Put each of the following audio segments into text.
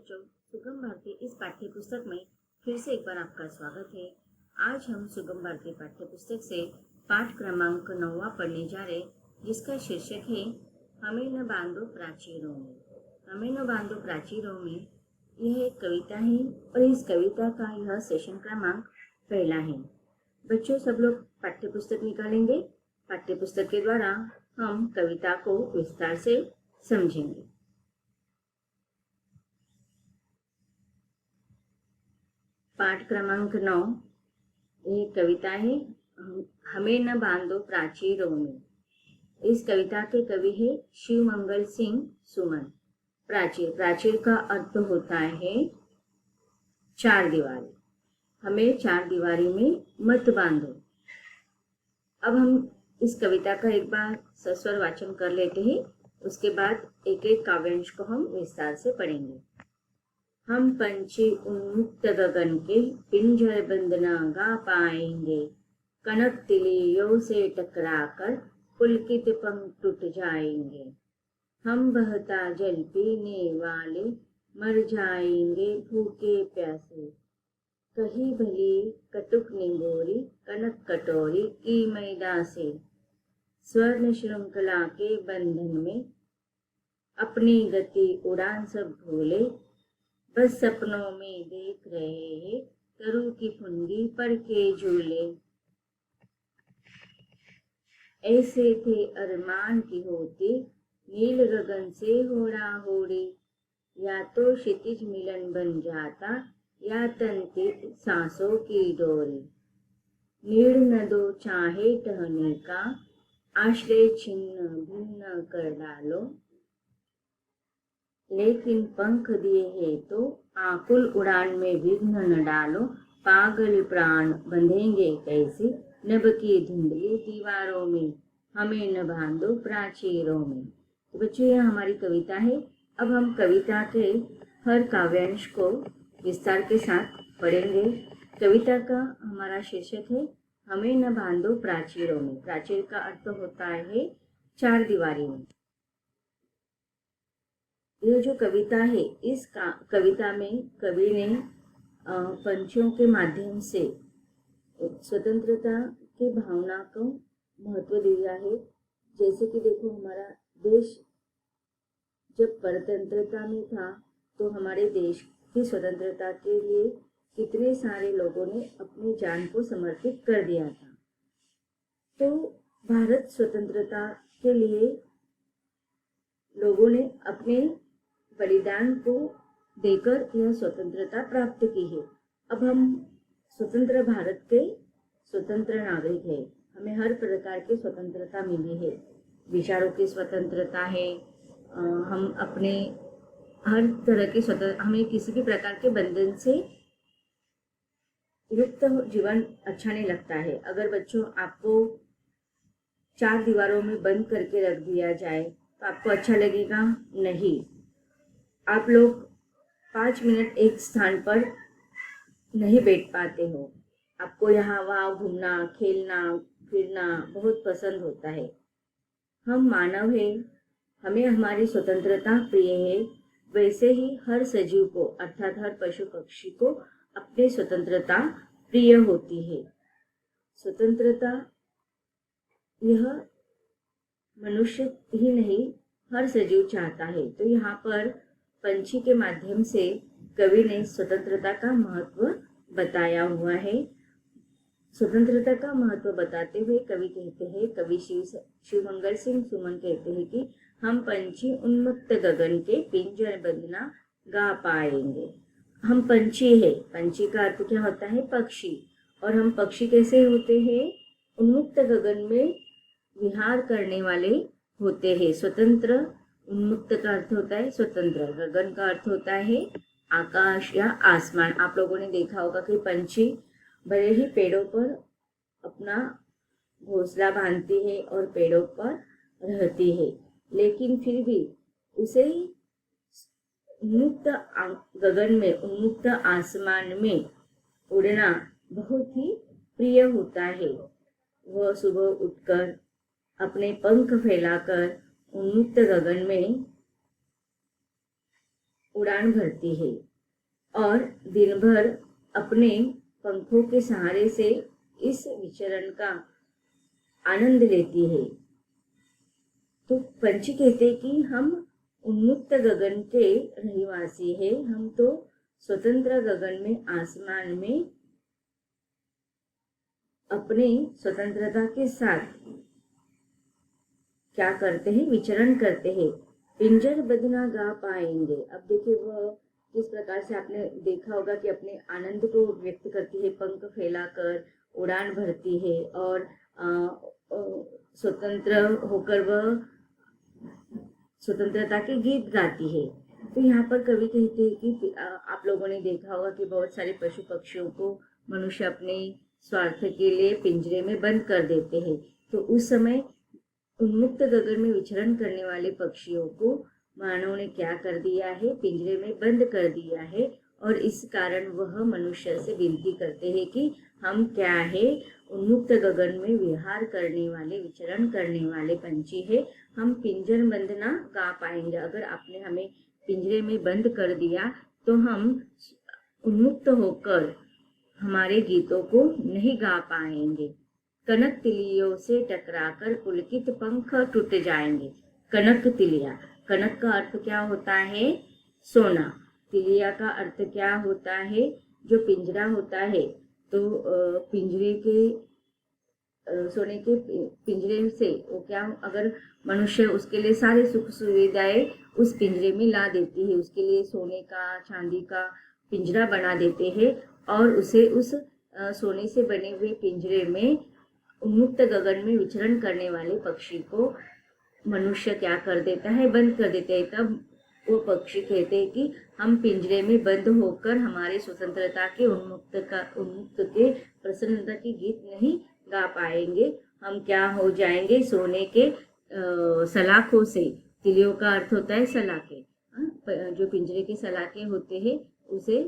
बच्चों, सुगम भारती इस पाठ्य पुस्तक में फिर से एक बार आपका स्वागत है। आज हम सुगम भारती पाठ्य पुस्तक से पाठ क्रमांक 9 पढ़ने जा रहे, जिसका शीर्षक है हमें न बांधो प्राचीरों में। हमें न बांधो प्राचीरों में यह एक कविता है और इस कविता का यह सेशन क्रमांक पहला है। बच्चों, सब लोग पाठ्य पुस्तक निकालेंगे। पाठ्य पुस्तक के द्वारा हम कविता को विस्तार से समझेंगे। पाठ क्रमांक 9 ये कविता है हमें न बांधो प्राचीरों में। इस कविता के कवि है शिवमंगल सिंह सुमन। प्राचीर का अर्थ होता है चार दीवारी। हमें चार दीवारी में मत बांधो। अब हम इस कविता का एक बार सस्वर वाचन कर लेते हैं, उसके बाद एक एक काव्यांश को हम विस्तार से पढ़ेंगे। हम पंछी उन्मुक्त गगन के पिंजर बंद न गा पाएंगे, कनक तिलियों से टकराकर पुलकित पंख टूट जाएंगे। हम बहता जल पीने वाले मर जाएंगे भूखे प्यासे, कही भली कटुक निगोरी कनक कटोरी की मैदा से। स्वर्ण श्रृंखला के बंधन में अपनी गति उड़ान सब भूले, बस सपनों में देख रहे हैं तरु की फुनगी पर के झूले। ऐसे थे अरमान की होती नील गगन से होड़ा होड़ी, या तो क्षितिज मिलन बन जाता या तंती सांसों की डोरी। नीड़ न दो चाहे टहने का आश्रय छिन्न भिन्न कर डालो, लेकिन पंख दिए है तो आकुल उड़ान में विघ्न न डालो। पागल प्राण बंधेंगे कैसे नभ की धुंधली दीवारों में, हमें न बांधो प्राचीरों में। तो बच्चों, यह हमारी कविता है। अब हम कविता के हर काव्यांश को विस्तार के साथ पढ़ेंगे। कविता का हमारा शीर्षक है हमें न बांधो प्राचीरों में। प्राचीर का अर्थ होता है चार दीवारी में। यह जो कविता है, इस कविता में कवि ने पंछियों के माध्यम से स्वतंत्रता की भावना को महत्व दिया है। जैसे कि देखो, हमारा देश जब परतंत्रता में था तो हमारे देश की स्वतंत्रता के लिए कितने सारे लोगों ने अपनी जान को समर्पित कर दिया था। तो भारत स्वतंत्रता के लिए लोगों ने अपने बलिदान को देकर यह स्वतंत्रता प्राप्त की है। अब हम स्वतंत्र भारत के स्वतंत्र नागरिक हैं। हमें हर प्रकार की स्वतंत्रता मिली है। विचारों की स्वतंत्रता है। हम अपने हर तरह की हमें किसी भी प्रकार के बंधन से युक्त जीवन अच्छा नहीं लगता है। अगर बच्चों आपको चार दीवारों में बंद करके रख दिया जाए तो आपको अच्छा लगेगा? नहीं। आप लोग 5 मिनट एक स्थान पर नहीं बैठ पाते हो। आपको यहाँ वहाँ घूमना, खेलना, फिरना बहुत पसंद होता है। हम मानव हैं, हमें हमारी स्वतंत्रता प्रिय है। वैसे ही हर सजीव को अर्थात हर पशु पक्षी को अपनी स्वतंत्रता प्रिय होती है। स्वतंत्रता यह मनुष्य ही नहीं, हर सजीव चाहता है। तो यहाँ पर पंछी के माध्यम से कवि ने स्वतंत्रता का महत्व बताया हुआ है। स्वतंत्रता का महत्व बताते हुए कवि कहते हैं, कवि शिवमंगल सिंह सुमन कहते हैं कि हम पंछी उन्मुक्त गगन के पिंजर बंद न गा पाएंगे। हम पंछी है। पंछी का अर्थ क्या होता है? पक्षी। और हम पक्षी कैसे होते हैं? उन्मुक्त गगन में विहार करने वाले होते हैं। स्वतंत्र, उन्मुक्त का अर्थ होता है स्वतंत्र, गगन का अर्थ होता है आकाश या आसमान। आप लोगों ने देखा होगा कि पंछी भले ही पेड़ों पर अपना घोंसला बांधती है और पेड़ों पर रहती है, लेकिन फिर भी उसे उन्मुक्त गगन में, उन्मुक्त आसमान में उड़ना बहुत ही प्रिय होता है। वह सुबह उठकर अपने पंख फैलाकर उन्मुक्त गगन में उड़ान भरती है और दिन भर अपने पंखों के सहारे से इस विचरण का आनंद लेती है। तो पंछी कहते हैं कि हम उन्मुक्त गगन के रहवासी है, हम तो स्वतंत्र गगन में, आसमान में अपने स्वतंत्रता के साथ क्या करते हैं, विचरण करते हैं। पिंजर बदना गा पाएंगे। अब देखिए वह किस प्रकार से आपने देखा होगा कि अपने आनंद को व्यक्त करती है, पंख फैलाकर उड़ान भरती है और स्वतंत्र होकर वह स्वतंत्रता के गीत गाती है। तो यहाँ पर कवि कहते हैं कि आप लोगों ने देखा होगा कि बहुत सारे पशु पक्षियों को मनुष्य अपने स्वार्थ के लिए पिंजरे में बंद कर देते हैं। तो उस समय उन्मुक्त गगन में विचरण करने वाले पक्षियों को मानव ने क्या कर दिया है, पिंजरे में बंद कर दिया है। और इस कारण वह मनुष्य से विनती करते हैं कि हम क्या है, उन्मुक्त गगन में विहार करने वाले, विचरण करने वाले पंछी है, हम पिंजर बंद ना गा पाएंगे। अगर आपने हमें पिंजरे में बंद कर दिया तो हम उन्मुक्त होकर हमारे गीतों को नहीं गा पाएंगे। कनक तिलियों से टकराकर पुलकित पंख टूट जाएंगे। कनक तिलिया, कनक का अर्थ क्या होता है, सोना। तिलिया का अर्थ क्या होता है, जो पिंजरा होता है। तो पिंजरे के सोने के पिंजरे से वो क्या, अगर मनुष्य उसके लिए सारे सुख सुविधाएं उस पिंजरे में ला देती है, उसके लिए सोने का, चांदी का पिंजरा बना देते हैं और उसे उस सोने से बने हुए पिंजरे में उन्मुक्त गगन में विचरण करने वाले पक्षी को मनुष्य क्या कर देता है, बंद कर देता है। तब वो पक्षी कहते हैं कि हम पिंजरे में बंद होकर हमारे स्वतंत्रता के उन्मुक्त के प्रसन्नता के गीत नहीं गा पाएंगे। हम क्या हो जाएंगे, सोने के सलाखों से। तिलियों का अर्थ होता है सलाखे, जो पिंजरे के सलाखे होते हैं उसे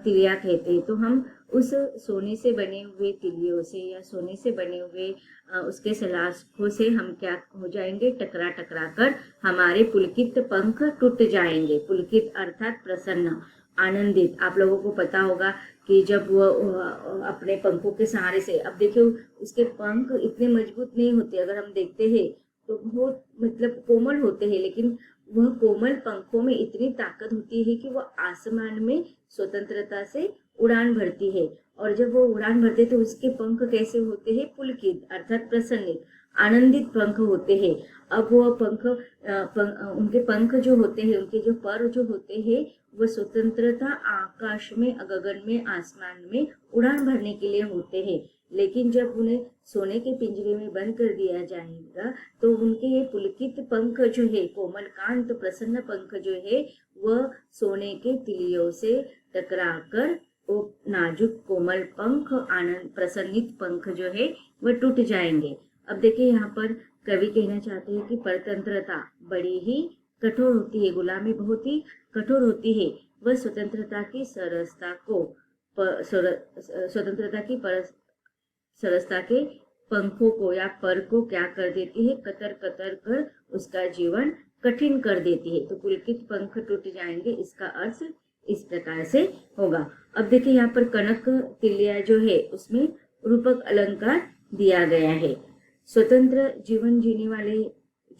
तिलिया कहते हैं। तो हम उस सोने से बने हुए तिलियों से या सोने से बने हुए उसके सलाखों से हम क्या हो जाएंगे, टकरा टकरा कर हमारे पुलकित पंख टूट जाएंगे। पुलकित अर्थात प्रसन्न, आनंदित। आप लोगों को पता होगा कि जब वो अपने पंखों के सहारे से, अब देखिए उसके पंख इतने मजबूत नहीं होते, अगर हम देखते हैं तो बहुत मतलब कोमल होते हैं, लेकिन वह कोमल पंखों में इतनी ताकत होती है कि वह आसमान में स्वतंत्रता से उड़ान भरती है। और जब वो उड़ान भरते तो उसके पंख कैसे होते हैं, पुलकित अर्थात प्रसन्नित, आनंदित पंख होते हैं। अब वो उनके पंख जो होते हैं, उनके जो पर जो होते हैं, वह स्वतंत्रता आकाश में, गगन में, आसमान में उड़ान भरने के लिए होते हैं। लेकिन जब उन्हें सोने के पिंजरे में बंद कर दिया जाएगा तो उनके ये पुलकित पंख जो है, कोमल कांत प्रसन्न पंख जो है, वह सोने के तिलियों से टकराकर वो नाजुक कोमल पंख, आनंद प्रसन्नित पंख जो है वह टूट जाएंगे। अब देखिए यहाँ पर कवि कहना चाहते हैं कि परतंत्रता बड़ी ही कठोर होती है, गुलामी बहुत ही कठोर होती है। वह स्वतंत्रता की सरसता को, स्वतंत्रता की सरसता के पंखों को या पर को क्या कर देती है, कतर कतर कर उसका जीवन कठिन कर देती है। तो पुलकित पंख टूट जाएंगे, इसका अर्थ इस प्रकार से होगा। अब देखिए यहाँ पर कनक तिलिया जो है उसमें रूपक अलंकार दिया गया है। स्वतंत्र जीवन जीने वाले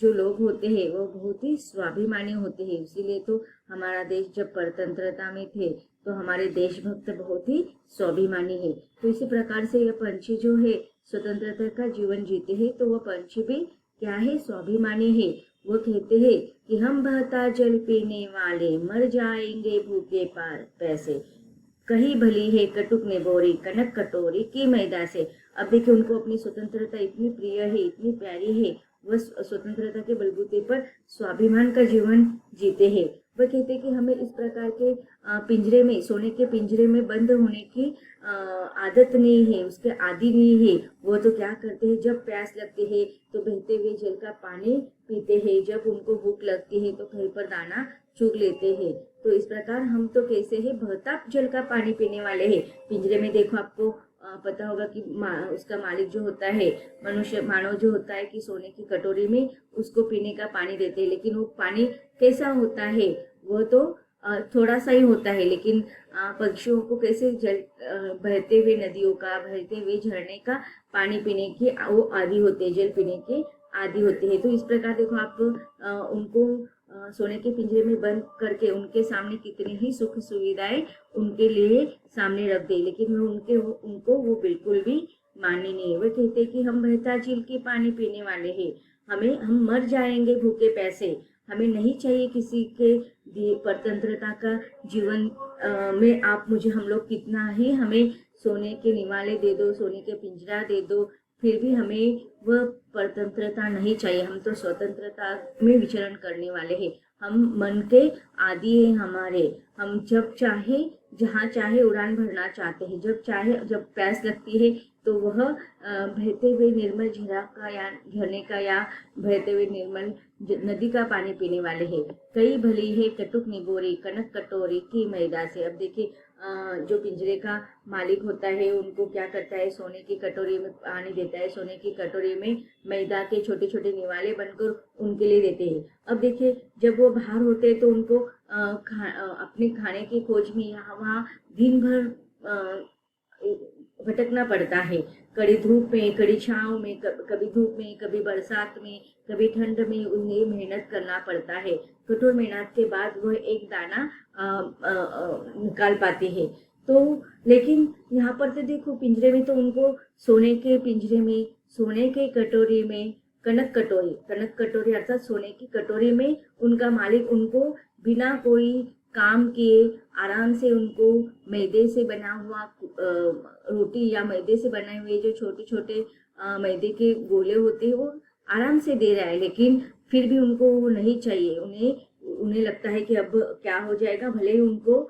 जो लोग होते हैं वो बहुत ही स्वाभिमानी होते हैं। इसीलिए तो हमारा देश जब परतंत्रता में थे तो हमारे देशभक्त बहुत ही स्वाभिमानी है। तो इसी प्रकार से यह पंछी जो है स्वतंत्रता का जीवन जीते हैं, तो वह पंछी भी क्या है, स्वाभिमानी है। वो कहते हैं कि हम बहता जल पीने वाले मर जाएंगे भूखे पैसे, कहीं भली है कटुक ने बोरी, कनक कटोरी की मैदा से। अब देखिए उनको अपनी स्वतंत्रता इतनी प्रिय है, इतनी प्यारी है, वह स्वतंत्रता के बलबूते पर स्वाभिमान का जीवन जीते हैं। वह कहते हैं कि हमें इस प्रकार के पिंजरे में, सोने के पिंजरे में बंद होने की आदत नहीं है, उसके आदि नहीं है। वो तो क्या करते हैं, जब प्यास लगती है तो बहते हुए जल का पानी पीते हैं, जब उनको भूख लगती है तो कहीं पर दाना चुग लेते हैं। तो इस प्रकार हम तो कैसे है, बहता जल का पानी पीने वाले हैं। पिंजरे में देखो, आपको पता होगा कि उसका मालिक जो होता है, मनुष्य मानव जो होता है, कि सोने की कटोरी में उसको पीने का पानी देते हैं, लेकिन वो पानी कैसा होता है, वो तो थोड़ा सा ही होता है, लेकिन पक्षियों को कैसे जल बहते हुए नदियों का, बहते हुए झरने का पानी पीने की वो आदी होते हैं, जल पीने के आदी होते हैं। तो इस प्रकार देखो आप उनको सोने के पिंजरे में बंद करके उनके सामने कितनी ही सुख सुविधाएं उनके लिए सामने रख दे, लेकिन उनको वो बिल्कुल भी माननी नहीं है। वो कहते कि हम बहता झील के पानी पीने वाले हैं, हम मर जाएंगे भूखे प्यासे, हमें नहीं चाहिए किसी के परतंत्रता का जीवन में आप मुझे, हम लोग कितना ही हमें सोने के निवाले दे दो, सोने के पिंजरा दे दो, फिर भी हमें वह परतंत्रता नहीं चाहिए। हम तो स्वतंत्रता में विचरण करने वाले हैं, हम मन के आदि हैं हमारे, हम जब चाहे जहाँ चाहे उड़ान भरना चाहते हैं, जब चाहे जब प्यास लगती है तो वह बहते हुए निर्मल झील का या झरने का या बहते हुए निर्मल नदी का पानी पीने वाले हैं। कई भली है कटुक निबोरी कनक कटोरी की मैदा से। अब देखिए जो पिंजरे का मालिक होता है उनको क्या करता है, सोने की कटोरी में पानी देता है, सोने की कटोरी में मैदा के छोटे छोटे निवाले बनकर उनके लिए देते हैं। अब देखिए जब वो बाहर होते हैं तो उनको अपने खाने की खोज में यहाँ वहाँ दिन भर भटकना पड़ता है, कड़ी धूप में, कड़ी छाँव में, कभी धूप में, कभी बरसात में, कभी ठंड में उन्हें मेहनत करना पड़ता है। कठोर मेहनत के बाद वह एक दाना निकाल पाते हैं। तो लेकिन यहाँ पर तो देखो पिंजरे में तो उनको सोने के पिंजरे में, सोने के कटोरी में, कनक कटोरी अर्थात सोने की कटोरी में उनका मालिक उनको बिना कोई काम किए आराम से उनको मैदे से बना हुआ रोटी या मैदे से बनाए हुए जो छोटे छोटे मैदे के गोले होते हैं वो आराम से दे रहा है, लेकिन फिर भी उनको वो नहीं चाहिए। उन्हें लगता है कि अब क्या हो जाएगा, भले ही उनको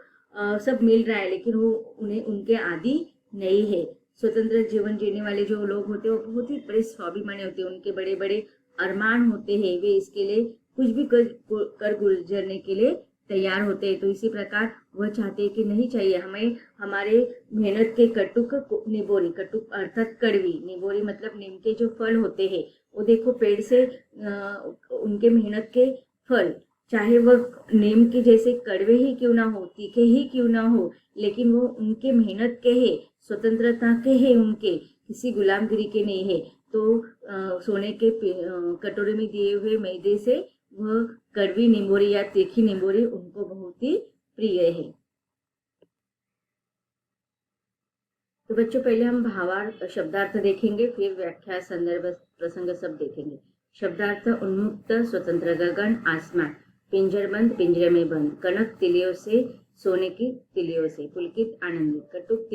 सब मिल रहा है लेकिन वो उनके आदि नहीं है। स्वतंत्र जीवन जीने वाले जो लोग होते हैं वो बहुत ही बड़े स्वाभिमानी होते हैं, उनके बड़े बड़े अरमान होते हैं, वे इसके लिए कुछ भी कर गुजरने के लिए तैयार होते हैं। तो इसी प्रकार वह चाहते हैं कि नहीं चाहिए हमें हमारे मेहनत के कटुक निबोरी, कटुक अर्थात कड़वी, निबोरी मतलब नीम के जो फल होते हैं वो देखो पेड़ से उनके मेहनत के फल, चाहे वह नीम के जैसे कड़वे ही क्यों ना हो, तीखे ही क्यों ना हो, लेकिन वो उनके मेहनत के है, स्वतंत्रता के है, उनके किसी गुलामगिरी के नहीं है। तो सोने के कटोरे में दिए हुए मैदे से वह कड़वी निम्बोरी या तीखी निम्बोरी उनको बहुत ही प्रिय है। तो बच्चों पहले हम भावार्थ शब्दार्थ देखेंगे, फिर व्याख्या संदर्भ प्रसंग सब देखेंगे। शब्दार्थ उन्मुक्त स्वतंत्र गगन आसमान, पिंजरबंद पिंजरे में बंद, कनक तिलियों से सोने की तिलियों से, पुलकित आनंदित, कटुक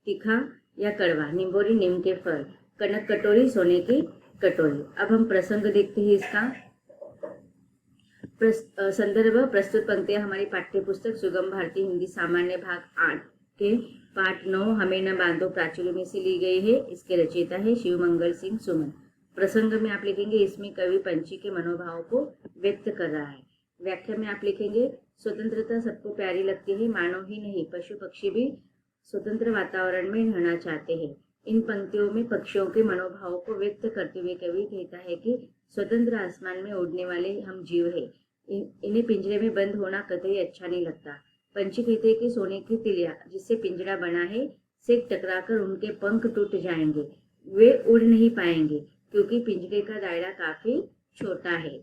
तीखा या कड़वा, निम्बोरी नीम के फल, कनक कटोरी सोने की कटोरी। अब हम प्रसंग देखते हैं इसका। संदर्भ प्रस्तुत पंक्तियां हमारी पाठ्य पुस्तक सुगम भारती हिंदी सामान्य भाग 8 के पाठ 9 हमें न बांधो प्राचुर्य में से ली गई है। इसके रचयिता है शिवमंगल सिंह सुमन। प्रसंग में आप लिखेंगे इसमें कवि पंछी के मनोभाव को व्यक्त कर रहा है। व्याख्या में आप लिखेंगे स्वतंत्रता सबको प्यारी लगती है, मानव ही नहीं पशु पक्षी भी स्वतंत्र वातावरण में रहना चाहते हैं। इन पंक्तियों में पक्षियों के मनोभाव को व्यक्त करते हुए कवि कहता है कि स्वतंत्र आसमान में उड़ने वाले हम जीव है, इन्हें पिंजरे में बंद होना कतई अच्छा नहीं लगता। पंछी कहते हैं कि सोने की तिलिया जिससे पिंजरा बना है से टकराकर उनके पंख टूट जाएंगे, वे उड़ नहीं पाएंगे क्योंकि पिंजरे का दायरा काफी छोटा है।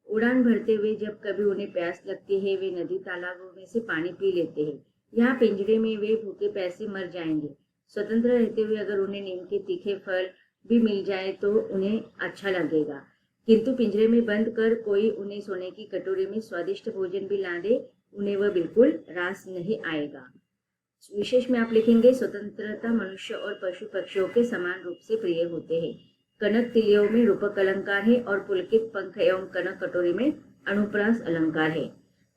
उड़ान भरते हुए जब कभी उन्हें प्यास लगती है वे नदी तालाबों में से पानी पी लेते हैं। यहाँ पिंजरे में वे भूखे प्यासे मर जाएंगे। स्वतंत्र रहते हुए अगर उन्हें नीम के तीखे फल भी मिल जाए तो उन्हें अच्छा लगेगा, किंतु पिंजरे में बंद कर कोई उन्हें सोने की कटोरी में स्वादिष्ट भोजन भी ला दे उन्हें वह बिल्कुल रास नहीं आएगा। विशेष में आप लिखेंगे स्वतंत्रता मनुष्य और पशु पक्षियों के समान रूप से प्रिय होते हैं। कनक तिलियों में रूपक अलंकार है और पुलकित पंख एवं कनक कटोरी में अनुप्रास अलंकार है।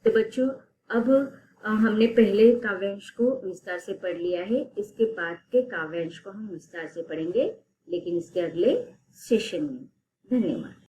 तो बच्चों अब हमने पहले काव्यांश को विस्तार से पढ़ लिया है, इसके बाद के काव्यांश को हम विस्तार से पढ़ेंगे लेकिन इसके अगले सेशन में। धन्यवाद।